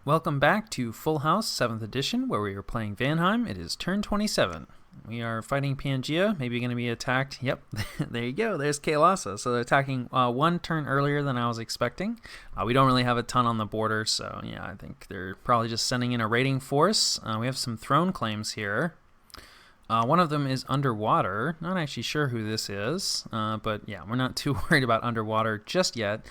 Welcome back to Full House 7th edition, where we are playing Vanheim. It is turn 27. We are fighting Pangea, maybe going to be attacked. Yep, there you go, there's Kaelasa. So they're attacking one turn earlier than I was expecting. We don't really have a ton on the border, so yeah, I think they're probably just sending in a raiding force. We have some throne claims here. One of them is underwater. Not actually sure who this is, but yeah, we're not too worried about underwater just yet.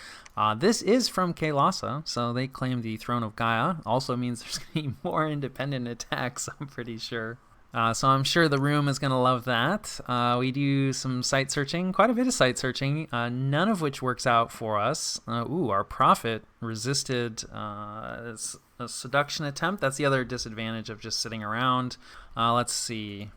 This is from Kaelasa, so they claim the Throne of Gaia. Also means there's going to be more independent attacks, I'm pretty sure. So I'm sure the room is going to love that. We do some site searching, quite a bit of site searching, none of which works out for us. Our prophet resisted a seduction attempt. That's the other disadvantage of just sitting around. Let's see.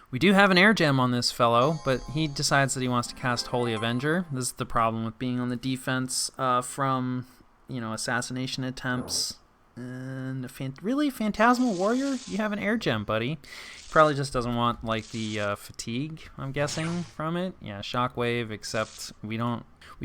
We do have an air gem on this fellow, but he decides that he wants to cast Holy Avenger. This is the problem with being on the defense from, assassination attempts. And a really Phantasmal Warrior? You have an air gem, buddy. He probably just doesn't want, the fatigue, I'm guessing, from it. Yeah, Shockwave, except we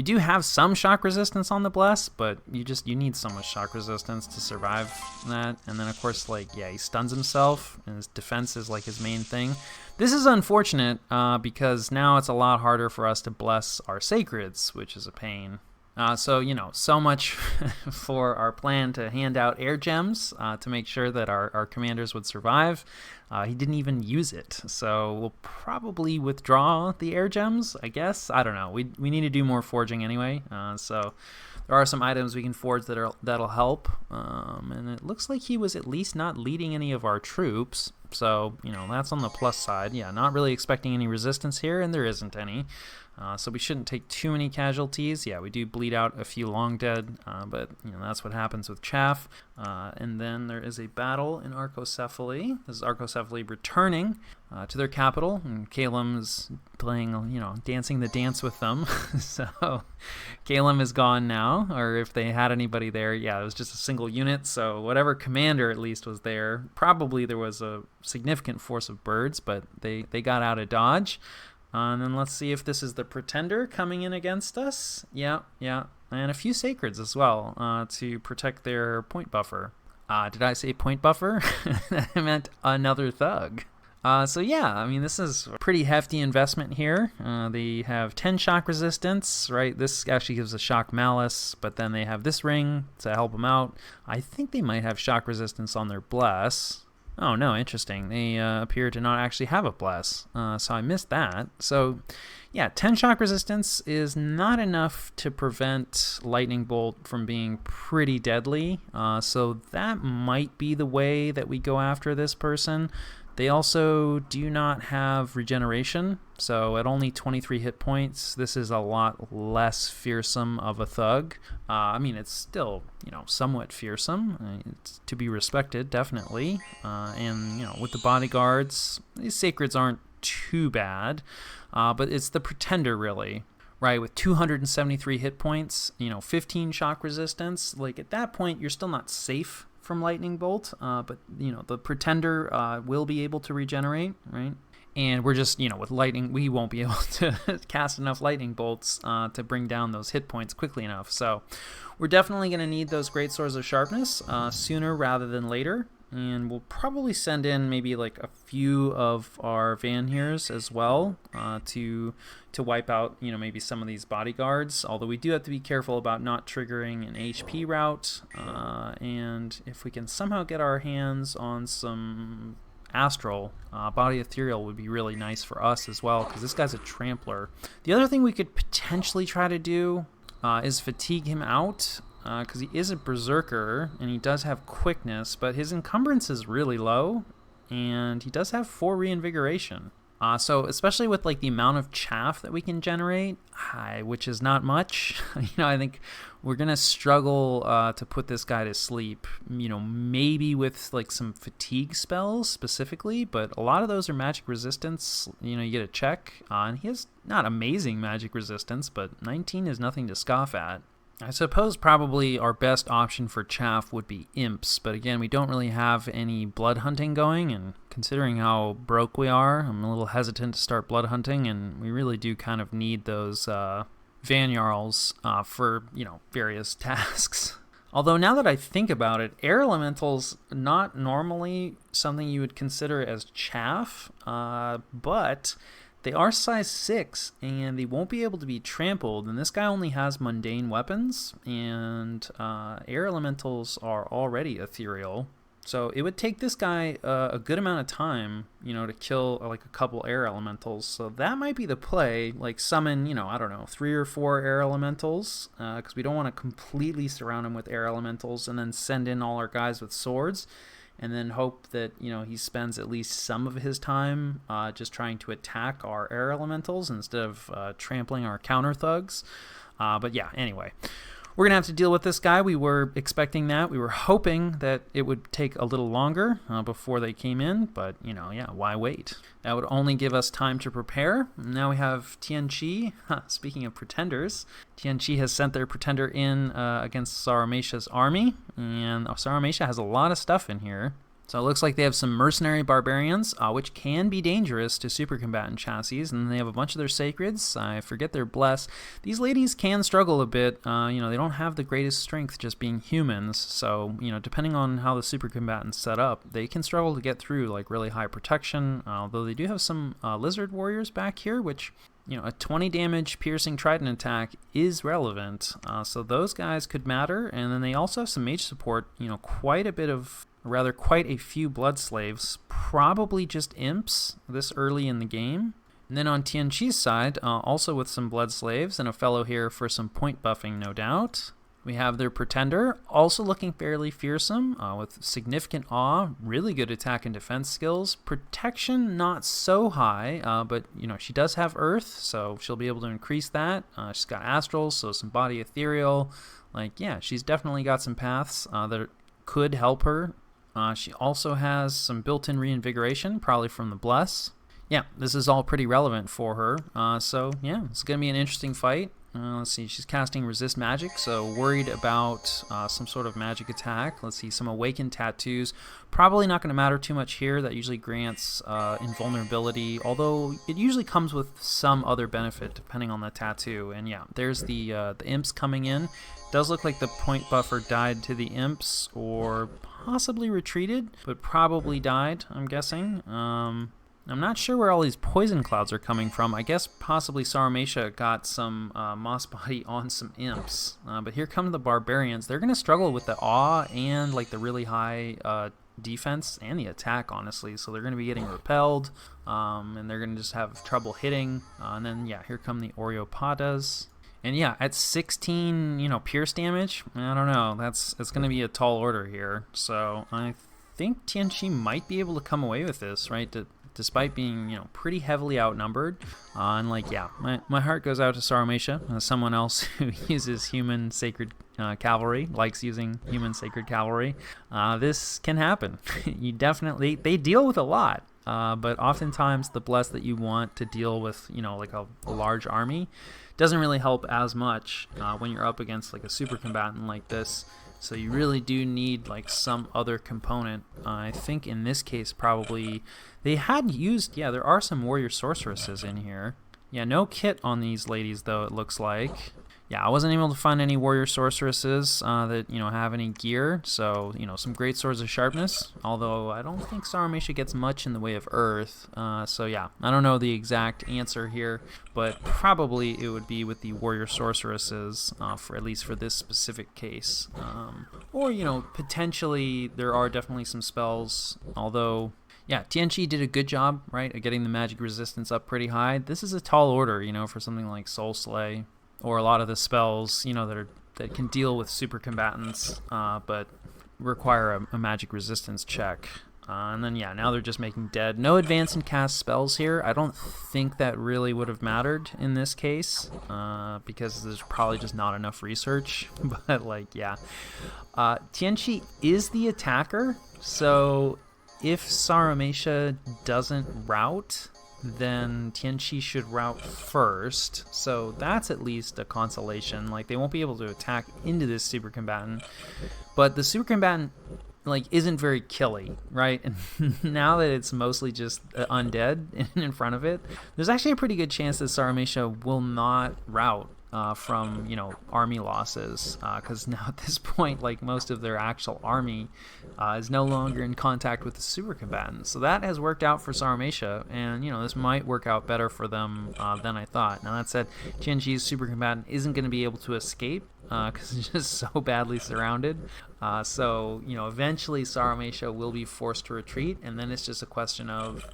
do have some shock resistance on the Bless, but you need so much shock resistance to survive that. And then, of course, he stuns himself, and his defense is, his main thing. This is unfortunate, because now it's a lot harder for us to bless our Sacreds, which is a pain. So much for our plan to hand out air gems to make sure that our commanders would survive. He didn't even use it, so we'll probably withdraw the air gems, I guess. I don't know. We need to do more forging anyway, so there are some items we can forge that'll help. And it looks like he was at least not leading any of our troops, so that's on the plus side. Yeah, not really expecting any resistance here, and there isn't any. So we shouldn't take too many casualties. Yeah, we do bleed out a few long dead, but that's what happens with chaff. And then there is a battle in Arcocephaly. This is Arcocephaly returning to their capital, and Calum is playing, dancing the dance with them. So Calum is gone now, or if they had anybody there, yeah, it was just a single unit. So whatever commander at least was there, probably there was a significant force of birds, but they got out of dodge. And then let's see if this is the Pretender coming in against us. Yeah. And a few Sacreds as well to protect their point buffer. Did I say point buffer? I meant another thug. This is a pretty hefty investment here. They have 10 shock resistance, right? This actually gives a shock malice, but then they have this ring to help them out. I think they might have shock resistance on their bless. Oh, no, interesting. They appear to not actually have a bless, so I missed that. So, yeah, 10 shock resistance is not enough to prevent Lightning Bolt from being pretty deadly, so that might be the way that we go after this person. They also do not have regeneration, so at only 23 hit points, this is a lot less fearsome of a thug. It's still, somewhat fearsome. It's to be respected, definitely. And with the bodyguards, these Sacreds aren't too bad, but it's the Pretender, really. Right, with 273 hit points, 15 shock resistance. At that point, you're still not safe from Lightning Bolt, but the Pretender will be able to regenerate, right? And we're just, with lightning, we won't be able to cast enough lightning bolts to bring down those hit points quickly enough. So we're definitely going to need those great swords of sharpness sooner rather than later. And we'll probably send in maybe a few of our Vanheers as well to wipe out, maybe some of these bodyguards. Although we do have to be careful about not triggering an HP route. And if we can somehow get our hands on some Astral, Body Ethereal would be really nice for us as well, because this guy's a Trampler. The other thing we could potentially try to do is fatigue him out. Because he is a berserker, and he does have quickness, but his encumbrance is really low, and he does have 4 reinvigoration. So especially with the amount of chaff that we can generate, which is not much, I think we're gonna struggle to put this guy to sleep. Maybe with some fatigue spells specifically, but a lot of those are magic resistance. You get a check, and he has not amazing magic resistance, but 19 is nothing to scoff at. I suppose probably our best option for chaff would be imps, but again, we don't really have any blood hunting going, and considering how broke we are, I'm a little hesitant to start blood hunting, and we really do kind of need those Van Jarls for, various tasks. Although now that I think about it, air elementals not normally something you would consider as chaff, but they are size 6 and they won't be able to be trampled, and this guy only has mundane weapons, and air elementals are already ethereal. So it would take this guy a good amount of time, to kill like a couple air elementals. So that might be the play, like summon, I don't know, 3 or 4 air elementals, because we don't want to completely surround him with air elementals and then send in all our guys with swords, and then hope that, he spends at least some of his time just trying to attack our air elementals instead of trampling our counter thugs. But yeah, anyway. We're going to have to deal with this guy. We were expecting that. We were hoping that it would take a little longer before they came in, but, why wait? That would only give us time to prepare. Now we have Tianqi. Speaking of pretenders, Tianqi has sent their pretender in against Saramacia's army, and Saramacia has a lot of stuff in here. So it looks like they have some mercenary barbarians, which can be dangerous to super combatant chassis, and they have a bunch of their sacreds. I forget their bless. These ladies can struggle a bit. They don't have the greatest strength just being humans, so depending on how the super combatant's set up, they can struggle to get through like really high protection. Although they do have some lizard warriors back here, which a 20 damage piercing trident attack is relevant. So those guys could matter, and then they also have some mage support. Quite a few blood slaves, probably just imps this early in the game. And then on Tianqi's side, also with some blood slaves and a fellow here for some point buffing, no doubt. We have their pretender, also looking fairly fearsome, with significant awe, really good attack and defense skills. Protection, not so high, but she does have earth, so she'll be able to increase that. She's got astrals, so some body ethereal. She's definitely got some paths that could help her. She also has some built-in reinvigoration, probably from the bless. Yeah, this is all pretty relevant for her. It's going to be an interesting fight. Let's see, she's casting resist magic, so worried about some sort of magic attack. Let's see, some awakened tattoos. Probably not going to matter too much here. That usually grants invulnerability, although it usually comes with some other benefit depending on the tattoo. And yeah, there's the imps coming in. Does look like the point buffer died to the imps, or possibly retreated, but probably died, I'm guessing. I'm not sure where all these poison clouds are coming from. I guess possibly Saramacia got some moss body on some imps. But here come the barbarians. They're going to struggle with the awe and like the really high defense and the attack, honestly. So they're going to be getting repelled, and they're going to just have trouble hitting. And then, here come the Oreopatas. And at 16, pierce damage, I don't know. It's going to be a tall order here. So I think Tianqi might be able to come away with this, right? Despite being, pretty heavily outnumbered. My heart goes out to Saramacia, someone else who uses human sacred cavalry, likes using human sacred cavalry. This can happen. They deal with a lot. But oftentimes the bless that you want to deal with, like a large army, doesn't really help as much when you're up against like a super combatant like this. So you really do need like some other component. I think in this case probably they had used, there are some warrior sorceresses in here. No kit on these ladies though, it looks like. I wasn't able to find any warrior sorceresses that have any gear. So some great swords of sharpness. Although I don't think Saramacia gets much in the way of earth. I don't know the exact answer here, but probably it would be with the warrior sorceresses for at least for this specific case. Or potentially there are definitely some spells. Although Tianqi did a good job, right, at getting the magic resistance up pretty high. This is a tall order, for something like Soul Slay. Or a lot of the spells, that can deal with super combatants, but require a magic resistance check. And then, now they're just making dead. No advance and cast spells here. I don't think that really would have mattered in this case, because there's probably just not enough research. But, Tianqi is the attacker, so if Saramacia doesn't rout, then Tianqi should rout first, so that's at least a consolation. They won't be able to attack into this super combatant, but the super combatant isn't very killy, right? And now that it's mostly just undead in front of it, there's actually a pretty good chance that Saramacia will not rout. from, army losses, because now at this point, like, most of their actual army is no longer in contact with the super combatants. So that has worked out for Sarmatia, and this might work out better for them than I thought. Now that said, Tianqi's super combatant isn't going to be able to escape because it's just so badly surrounded. So eventually Sarmatia will be forced to retreat, and then it's just a question of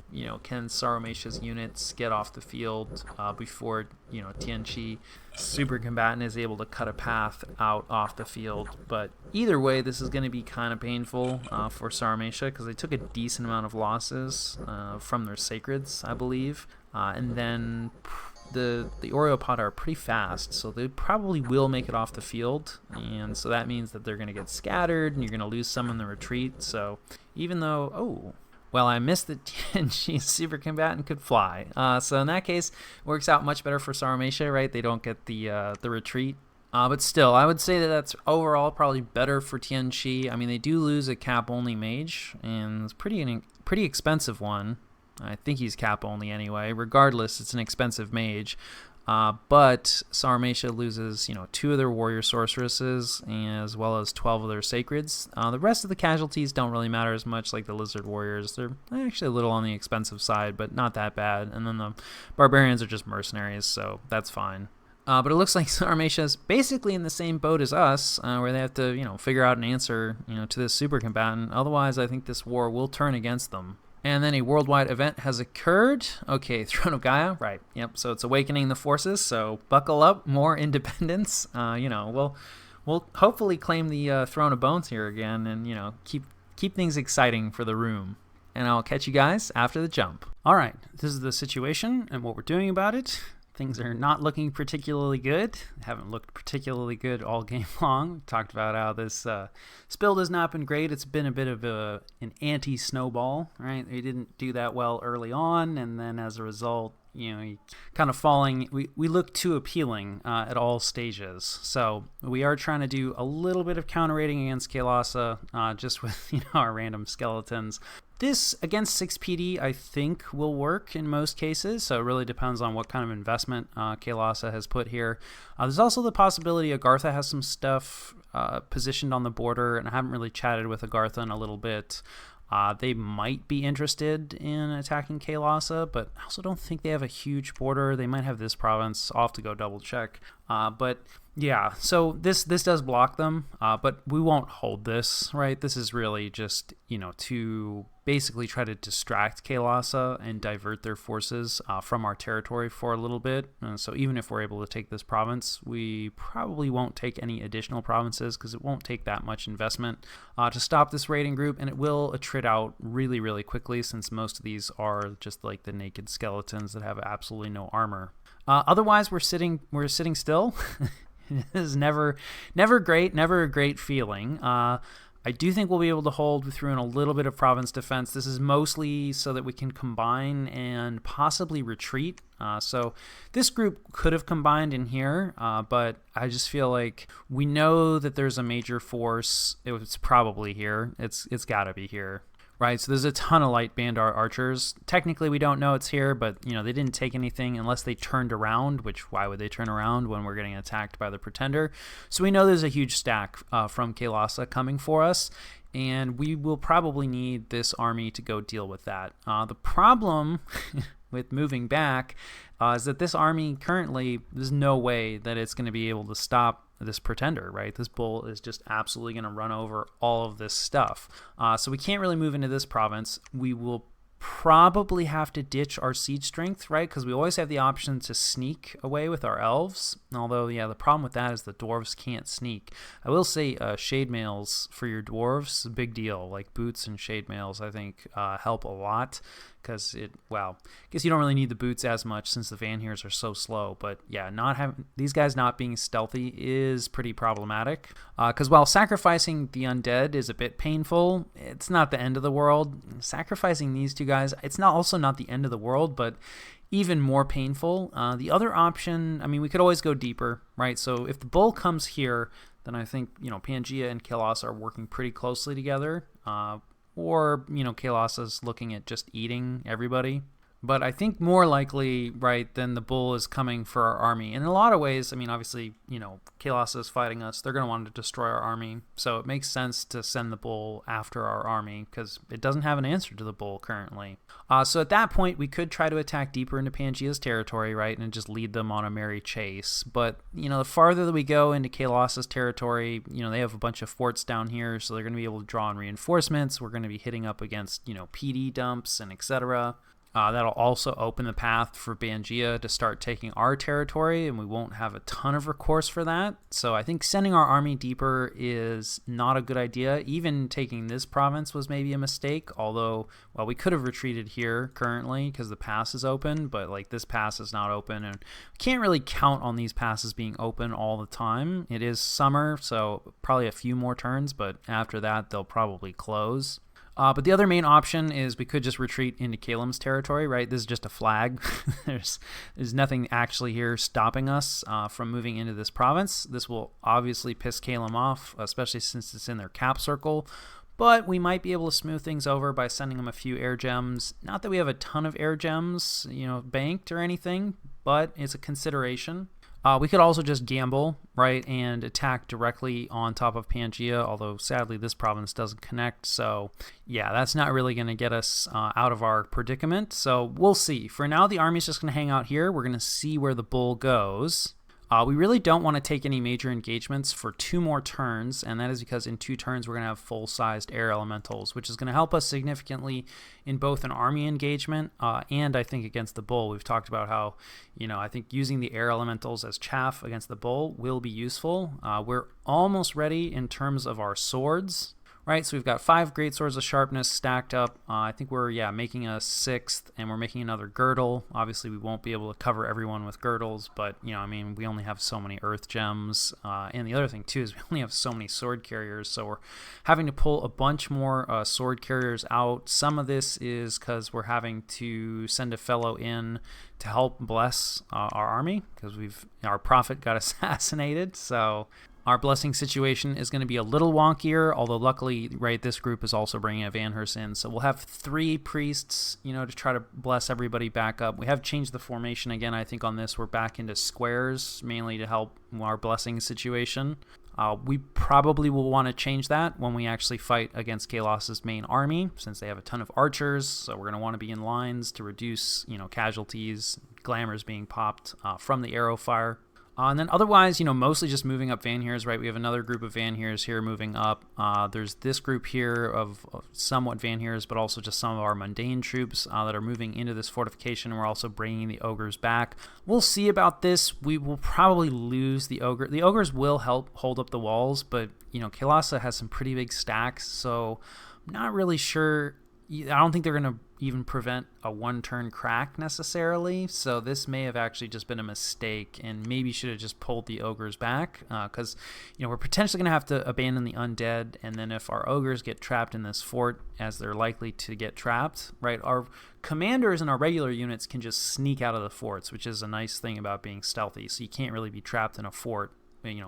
can Sarmatia's units get off the field before Tianqi super combatant is able to cut a path out off the field. But either way, this is going to be kind of painful for Sarmatia because they took a decent amount of losses from their sacreds, I believe, and then the Oreopod are pretty fast, so they probably will make it off the field, and so that means that they're going to get scattered and you're going to lose some in the retreat. So even though I missed that Tianqi's super combatant could fly, so in that case it works out much better for Sarmatia, right? They don't get the retreat, but still I would say that that's overall probably better for Tianqi. I mean, they do lose a cap only mage, and it's pretty expensive one. I think he's cap only anyway. Regardless, it's an expensive mage. But Sarmatia loses, 2 of their warrior sorceresses as well as 12 of their sacreds. The rest of the casualties don't really matter as much, like the lizard warriors. They're actually a little on the expensive side, but not that bad. And then the barbarians are just mercenaries, so that's fine. But it looks like Sarmatia's basically in the same boat as us, where they have to, figure out an answer, to this super combatant. Otherwise, I think this war will turn against them. And then a worldwide event has occurred. Okay, Throne of Gaia, right. Yep, so it's awakening the forces, so buckle up, more independence. We'll hopefully claim the Throne of Bones here again and, keep things exciting for the room. And I'll catch you guys after the jump. All right, this is the situation and what we're doing about it. Things are not looking particularly good. Haven't looked particularly good all game long. Talked about how this build has not been great. It's been a bit of an anti-snowball, right? They didn't do that well early on, and then as a result, kind of falling. We look too appealing at all stages. So we are trying to do a little bit of counter rating against Kael'thasa, just with our random skeletons. This against 6 PD, I think, will work in most cases, so it really depends on what kind of investment Kael'thasa has put here. There's also the possibility Agartha has some stuff positioned on the border, and I haven't really chatted with Agartha in a little bit. They might be interested in attacking Kael'thasa, but I also don't think they have a huge border. They might have this province. I'll have to go double check. But yeah, so this does block them, but we won't hold this, right? This is really just, to basically try to distract Kael'thasa and divert their forces from our territory for a little bit. So even if we're able to take this province, we probably won't take any additional provinces because it won't take that much investment to stop this raiding group, and it will attrit out really, really quickly since most of these are just like the naked skeletons that have absolutely no armor. Otherwise, we're sitting still. It is never great, never a great feeling. I do think we'll be able to hold. We threw in a little bit of province defense. This is mostly so that we can combine and possibly retreat. So this group could have combined in here, but I just feel like we know that there's a major force. It's probably here. It's got to be here. Right, so there's a ton of light bandar archers. Technically, we don't know it's here, but they didn't take anything unless they turned around. Which why would they turn around when we're getting attacked by the Pretender? So we know there's a huge stack from Kael'thasa coming for us, and we will probably need this army to go deal with that. The problem with moving back is that this army currently, there's no way that it's going to be able to stop this Pretender, right? This bull is just absolutely going to run over all of this stuff. So we can't really move into this province. We will probably have to ditch our siege strength, right? Because we always have the option to sneak away with our elves. Although, yeah, the problem with that is the dwarves can't sneak. I will say shade mails for your dwarves, a big deal. Like boots and shade mails, I think, help a lot. Because I guess you don't really need the boots as much since the Vanhears are so slow. But yeah, these guys not being stealthy is pretty problematic. Because while sacrificing the undead is a bit painful, it's not the end of the world. Sacrificing these two guys, it's also not the end of the world, but even more painful. The other option, we could always go deeper, right? So if the bull comes here, then I think, Pangea and Kael'thasa are working pretty closely together. Or, Kael'thasa's looking at just eating everybody. But I think more likely, right, then the bull is coming for our army. And in a lot of ways, I mean, obviously, Kalos is fighting us. They're going to want to destroy our army. So it makes sense to send the bull after our army because it doesn't have an answer to the bull currently. So at that point, we could try to attack deeper into Pangea's territory, right, and just lead them on a merry chase. But, the farther that we go into Kalos's territory, they have a bunch of forts down here, so they're going to be able to draw in reinforcements. We're going to be hitting up against, PD dumps and etc. That'll also open the path for Pangea to start taking our territory, and we won't have a ton of recourse for that. So I think sending our army deeper is not a good idea. Even taking this province was maybe a mistake, although, well, we could have retreated here currently because the pass is open, but like this pass is not open, and we can't really count on these passes being open all the time. It is summer, so probably a few more turns, but after that, they'll probably close. But the other main option is we could just retreat into Kalem's territory, right? This is just a flag. There's nothing actually here stopping us from moving into this province. This will obviously piss Kalem off, especially since it's in their cap circle. But we might be able to smooth things over by sending them a few air gems. Not that we have a ton of air gems, banked or anything, but it's a consideration. We could also just gamble, right, and attack directly on top of Pangea, although sadly this province doesn't connect. So yeah, that's not really going to get us out of our predicament. So we'll see. For now, the army's just going to hang out here. We're going to see where the bull goes. We really don't want to take any major engagements for 2 more turns, and that is because in 2 turns we're going to have full-sized air elementals, which is going to help us significantly in both an army engagement and I think against the bull. We've talked about how, I think using the air elementals as chaff against the bull will be useful. We're almost ready in terms of our swords. Right, so we've got 5 great swords of sharpness stacked up. I think we're, making a 6th, and we're making another girdle. Obviously, we won't be able to cover everyone with girdles, but, we only have so many earth gems. And the other thing, too, is we only have so many sword carriers, so we're having to pull a bunch more sword carriers out. Some of this is because we're having to send a fellow in to help bless our army, because our prophet got assassinated, so our blessing situation is going to be a little wonkier, although luckily, right, this group is also bringing a Vanhurst in. So we'll have 3 priests, to try to bless everybody back up. We have changed the formation again, I think, on this. We're back into squares, mainly to help our blessing situation. We probably will want to change that when we actually fight against Kalos's main army, since they have a ton of archers. So we're going to want to be in lines to reduce, casualties, glamours being popped from the arrow fire. And then otherwise, mostly just moving up Vanheers, right? We have another group of Vanheers here moving up. There's this group here of somewhat Vanheers, but also just some of our mundane troops that are moving into this fortification. We're also bringing the ogres back. We'll see about this. We will probably lose the ogre. The ogres will help hold up the walls, but, Kalasa has some pretty big stacks, so I'm not really sure. I don't think they're going to even prevent a 1-turn crack necessarily, so this may have actually just been a mistake and maybe should have just pulled the ogres back because we're potentially going to have to abandon the undead, and then if our ogres get trapped in this fort, as they're likely to get trapped, right, our commanders and our regular units can just sneak out of the forts, which is a nice thing about being stealthy, so you can't really be trapped in a fort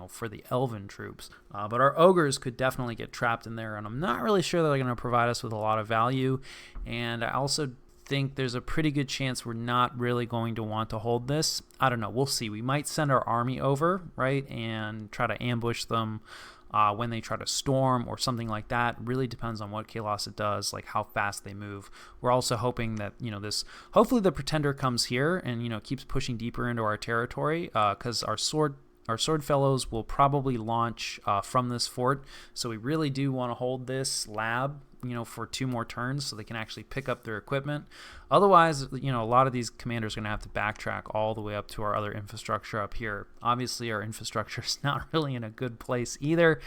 for the elven troops. But our ogres could definitely get trapped in there, and I'm not really sure they're going to provide us with a lot of value. And I also think there's a pretty good chance we're not really going to want to hold this. I don't know. We'll see. We might send our army over, right, and try to ambush them when they try to storm or something like that. Really depends on what Kalasa does, like how fast they move. We're also hoping that, hopefully the Pretender comes here and, keeps pushing deeper into our territory because our sword fellows will probably launch from this fort, so we really do want to hold this lab, for 2 more turns so they can actually pick up their equipment. Otherwise, a lot of these commanders are going to have to backtrack all the way up to our other infrastructure up here. Obviously, our infrastructure is not really in a good place either.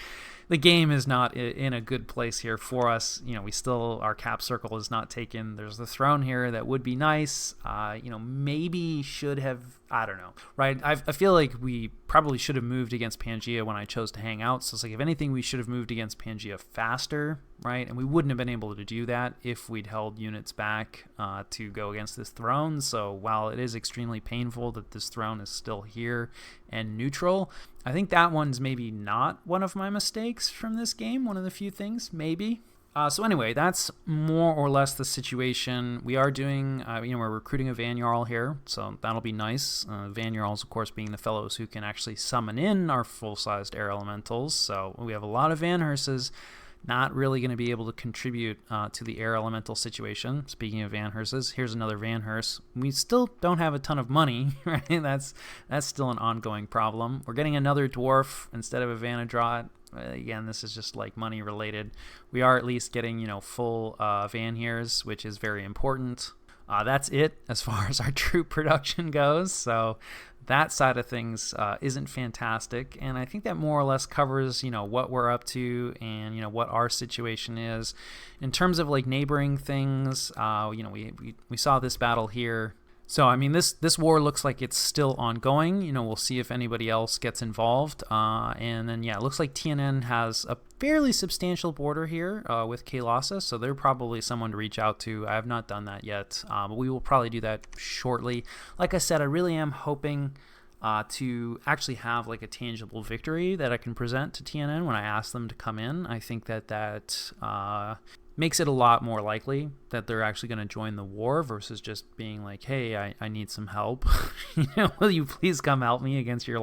The game is not in a good place here for us. Our cap circle is not taken. There's the throne here that would be nice. Maybe should have, I don't know, right? I feel like we probably should have moved against Pangea when I chose to hang out. So it's like, if anything, we should have moved against Pangea faster, right? And we wouldn't have been able to do that if we'd held units back to go against this throne. So while it is extremely painful that this throne is still here and neutral, I think that one's maybe not one of my mistakes from this game. One of the few things, maybe. So anyway, that's more or less the situation. We are doing, we're recruiting a Van Jarl here, so that'll be nice. Van Jarls, of course, being the fellows who can actually summon in our full-sized air elementals. So we have a lot of Van Herses, not really going to be able to contribute to the air elemental situation. Speaking of Van Herses, here's another Van Herse. We still don't have a ton of money, right? That's still an ongoing problem. We're getting another dwarf instead of a Vanadrot. Again, this is just like money related. We are at least getting, full Vanheers, which is very important. That's it as far as our troop production goes. So that side of things isn't fantastic. And I think that more or less covers, what we're up to and, what our situation is. In terms of like neighboring things, we saw this battle here. So, I mean, this war looks like it's still ongoing. We'll see if anybody else gets involved. And then, it looks like TNN has a fairly substantial border here with Kael'thasa, so they're probably someone to reach out to. I have not done that yet, but we will probably do that shortly. Like I said, I really am hoping to actually have like a tangible victory that I can present to TNN when I ask them to come in. I think that makes it a lot more likely that they're actually going to join the war versus just being like, hey, I need some help. Will you please come help me against your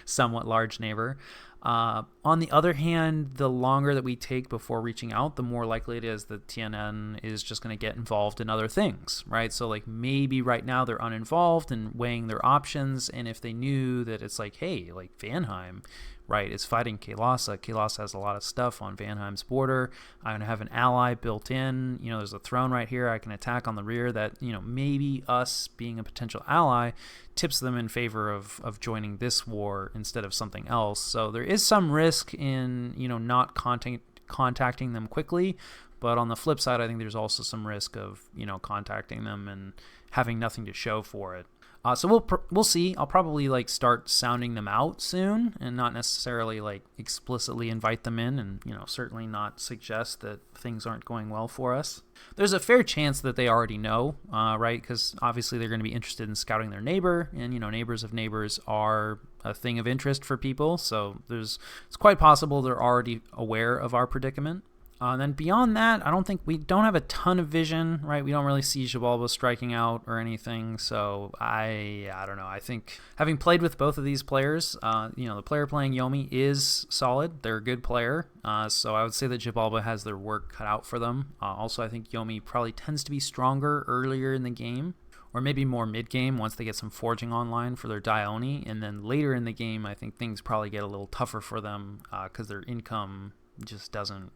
somewhat large neighbor? On the other hand, the longer that we take before reaching out, the more likely it is that TNN is just going to get involved in other things, right? So like maybe right now they're uninvolved and weighing their options, and if they knew that it's like, hey, like Vanheim, right, is fighting Kael'thasa. Kael'thasa has a lot of stuff on Vanheim's border. I'm going to have an ally built in. There's a throne right here. I can attack on the rear that, maybe us being a potential ally tips them in favor of joining this war instead of something else. So there is some risk in, not contacting them quickly. But on the flip side, I think there's also some risk of, contacting them and having nothing to show for it. So we'll see. I'll probably like start sounding them out soon, and not necessarily like explicitly invite them in, and certainly not suggest that things aren't going well for us. There's a fair chance that they already know, right? Because obviously they're going to be interested in scouting their neighbor, and neighbors of neighbors are a thing of interest for people. So it's quite possible they're already aware of our predicament. Then beyond that, we don't have a ton of vision, right? We don't really see Xibalba striking out or anything. So I don't know. I think having played with both of these players, the player playing Yomi is solid. They're a good player. So I would say that Xibalba has their work cut out for them. Also, I think Yomi probably tends to be stronger earlier in the game, or maybe more mid-game once they get some forging online for their Dione. And then later in the game, I think things probably get a little tougher for them because their income just doesn't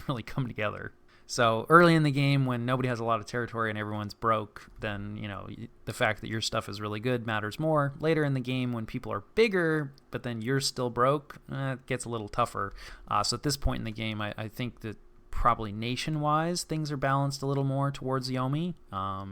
really come together. So early in the game, when nobody has a lot of territory and everyone's broke, then the fact that your stuff is really good matters more. Later in the game, when people are bigger but then you're still broke, it gets a little tougher. So at this point in the game, I think that probably nation-wise things are balanced a little more towards Yomi.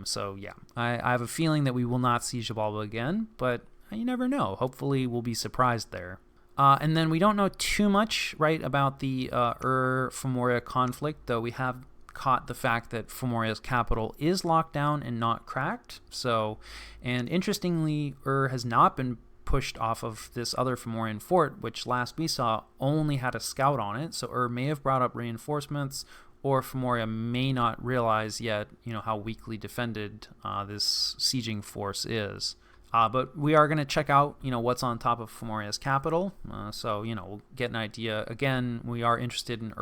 So yeah, I have a feeling that we will not see Xibalba again, but you never know. Hopefully we'll be surprised there. And then we don't know too much, right, about the Femoria conflict, though we have caught the fact that Fomoria's capital is locked down and not cracked. So, and interestingly, has not been pushed off of this other Fomorian fort, which last we saw only had a scout on it. So may have brought up reinforcements, or Femoria may not realize yet, how weakly defended this sieging force is. But we are going to check out, what's on top of Fomoria's capital. So, we'll get an idea. Again, we are interested in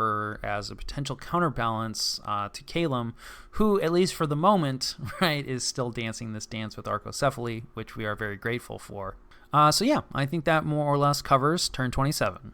as a potential counterbalance to Calum, who, at least for the moment, right, is still dancing this dance with Arcocephaly, which we are very grateful for. So yeah, I think that more or less covers turn 27.